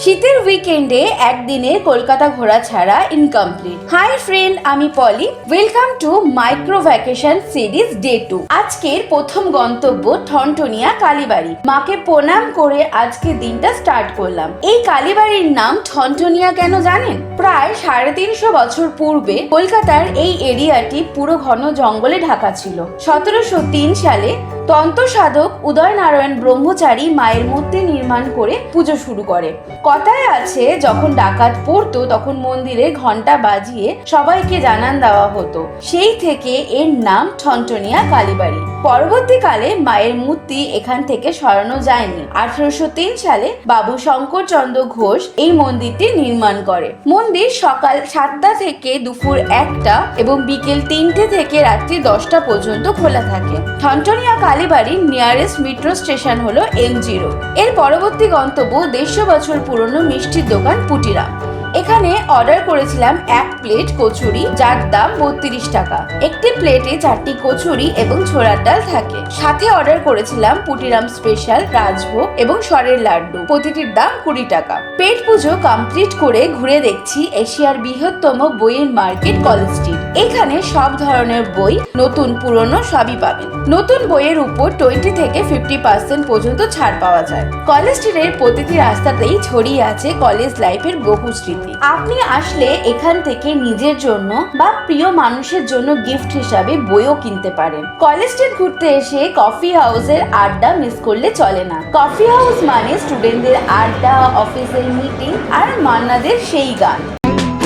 শীতের উইকেন্ডে একদিনের কলকাতা ঘোরা ছাড়া ইনকমপ্লিট। হাই ফ্রেন্ড, আমি Poli. Welcome to micro vacation series day 2। আজকের প্রথম গন্তব্য থনথনিয়া কালীবাড়ি। মাকে প্রণাম করে আজকে দিনটা স্টার্ট করলাম। এই কালীবাড়ির নাম থনথনিয়া কেন জানেন? প্রায় 350 বছর পূর্বে কলকাতার এই এরিয়াটি পুরো ঘন জঙ্গলে ঢাকা ছিল। 1703 সালে তন্ত্র সাধক উদয়নারায়ণ ব্রহ্মচারী মায়ের মূর্তি নির্মাণ করে পুজো শুরু করে। কথায় আছে, যখন ডাকাত পড়তো তখন মন্দিরে ঘন্টা বাজিয়ে সবাইকে জানান দেওয়া হতো। সেই থেকে এর নাম থনথনিয়া কালীবাড়ি। পরবর্তীকালে মায়ের মূর্তি এখান থেকে সরানো যায়নি। 1803 সালে বাবু শঙ্করচন্দ্র ঘোষ এই মন্দিরটি নির্মাণ করে। মন্দির সকাল 7টা থেকে দুপুর 1টা এবং বিকেল 3টে থেকে রাত্রি 10টা পর্যন্ত খোলা থাকে। থনথনিয়া কালীবাড়ির নিয়ারেস্ট মেট্রো স্টেশন হলো M0। এর পরবর্তী গন্তব্য 150 বছর পুরনো মিষ্টির দোকান পুটিরাম। এখানে অর্ডার করেছিলাম 1 প্লেট কচুরি, যার দাম 32 টাকা। একটি প্লেটে 4টি কচুরি এবং ছোলার ডাল থাকে। সাথে অর্ডার করেছিলাম পুটিরাম স্পেশাল, রাজভোগ এবং সরের লাড্ডু, প্রতিটির দাম 20 টাকা। পেট পুজো কমপ্লিট করে ঘুরে দেখছি এশিয়ার বৃহত্তম বইয়ের মার্কেট কলেজ স্ট্রিট। এখানে সব ধরনের বই, নতুন পুরনো সবই পাবেন। নতুন বইয়ের উপর 20 থেকে 50% পর্যন্ত ছাড় পাওয়া যায়। কলেজ স্ট্রিটের প্রতিটি রাস্তাতেই ছড়িয়ে আছে কলেজ লাইফের বহু স্মৃতি। আপনি আসলে এখান থেকে নিজের জন্য বা প্রিয় মানুষের জন্য গিফট হিসাবে বইও কিনতে পারেন। কলেজ স্ট্রিট ঘুরতে এসে কফি হাউসের আড্ডা মিস করলে চলে না। কফি হাউস মানে স্টুডেন্টদের আড্ডা, অফিসের মিটিং আর মান্নাদের সেই গান।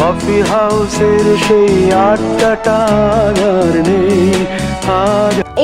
কফি হাউসের সেই আড্ডাটা আর নেই।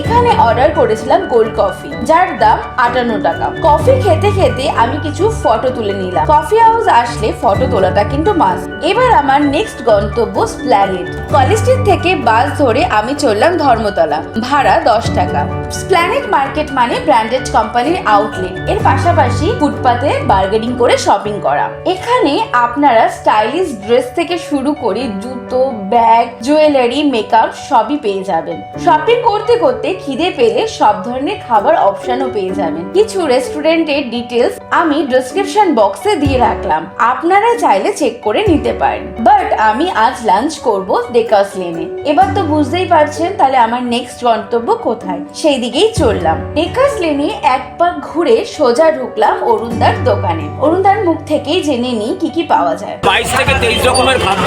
এখানে অর্ডার করেছিলাম গোল্ড কফি, যার দাম 58 টাকা। কফি খেতে খেতে আমি কিছু ফটো তুলে নিলাম। কফি হাউস আসলে ফটো তোলাটা কিন্তু মাস্ট। এবার আমার নেক্সট গন্তব্য স্প্ল্যানেড। কলেজ স্ট্রিট থেকে বাস ধরে আমি চললাম ধর্মতলা, ভাড়া 10 টাকা। স্প্ল্যানেড মার্কেট মানে ব্র্যান্ডেড কোম্পানির আউটলেট। এর পাশাপাশি ফুটপাতে বার্গেনিং করে শপিং করা। এখানে আপনারা স্টাইলিশ ড্রেস থেকে শুরু করে জুতো, ব্যাগ, জুয়েলারি, মেকআপ সবই পেয়ে যাবেন। শপিং করতে করতে খিদে পেলে সব ধরনের খাবার অপশনও পেয়ে যাবেন। কিছু রেস্টুরেন্টের ডিটেলস আমি ডেসক্রিপশন বক্সে দিয়ে রাখলাম, আপনারা চাইলে চেক করে নিতে পারেন। বাট আমি আজ লাঞ্চ করব ডেকার্স লেনে। এবার তো বুঝতেই পারছেন তাহলে আমার নেক্সট গন্তব্য কোথায়, সেই দিকেই চললাম। ডেকার্স লেনে এক পাক ঘুরে সোজা ঢুকলাম অরুণদার দোকানে। অরুণদার মুখ থেকেই জেনে নিই কি কি পাওয়া যায়। 22 থেকে 23 রকমের খাদ্য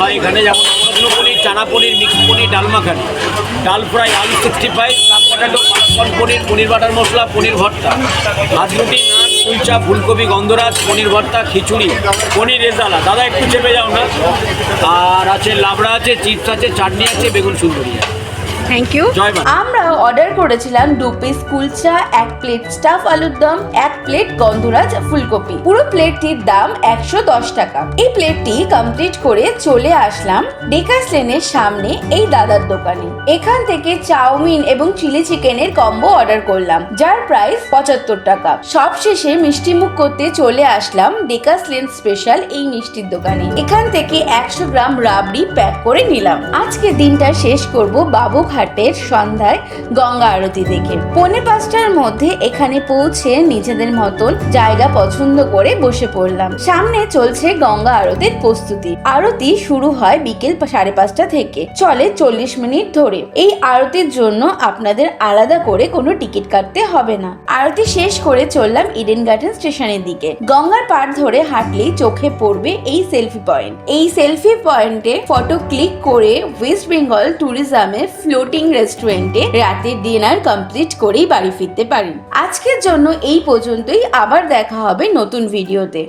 হয় এখানে, যেমন পনির, চানা পনির, মিক্স পনির, ডাল মাখানি, ডাল ফ্রাই, আলু 65, কাপ পটাটো, পনির, পনির বাটার মশলা, পনির ভর্তা, ভাত রুটি, নান, কুলচা, ফুলকপি, গন্ধরাজ, পনির ভর্তা, খিচুড়ি, পনির রেজালা। দাদা একটু চেপে যাও না। আর আছে লাবড়া আছে, চিপস আছে, চাটনি আছে, বেগুন সুন্দরী আছে। Thank you. আমরা অর্ডার করেছিলাম 2 পিস কুলচা, 1 প্লেট স্টাফ আলুর দম, 1 প্লেট গন্ধরাজ ফুলকপি। পুরো প্লেটটির দাম 110 টাকা। এই প্লেটটি কমপ্লিট করে চলে আসলাম ডেকার্স লেনের সামনে এই দাদার দোকানে। এখান থেকে চাউমিন এবং চিলি চিকেনের কম্বো অর্ডার করলাম, যার প্রাইস 75 টাকা। সব শেষে মিষ্টি মুখ করতে চলে আসলাম ডেকার্স লেন স্পেশাল এই মিষ্টির দোকানে। এখান থেকে 100 গ্রাম রাবড়ি প্যাক করে নিলাম। আজকে দিনটা শেষ করব বাবু ঘাটের সন্ধ্যায় গঙ্গা আরতি দেখে। 4:45টার মধ্যে এখানে পৌঁছে নিজেদের মতন জায়গা পছন্দ করে বসে পড়লাম। সামনে চলছে গঙ্গা আরতির প্রস্তুতি। আরতি শুরু হয় বিকেল 5:30 থেকে, চলে 40 মিনিট ধরে। এই আরতির জন্য আপনাদের আলাদা করে কোনো টিকিট কাটতে হবে না। আরতি শেষ করে চললাম ইডেন গার্ডেন স্টেশনের দিকে। গঙ্গার পাড় ধরে হাঁটলেই চোখে পড়বে এই সেলফি পয়েন্ট। এই সেলফি পয়েন্টে ফটো ক্লিক করে ওয়েস্ট বেঙ্গল ট্যুরিজমের ফ্লোটিং রেস্টুরেন্টে রাতের ডিনার কমপ্লিট করেই বাড়ি ফিরতে পারেন। আজকের জন্য এই পর্যন্তই। আবার দেখা হবে নতুন ভিডিওতে।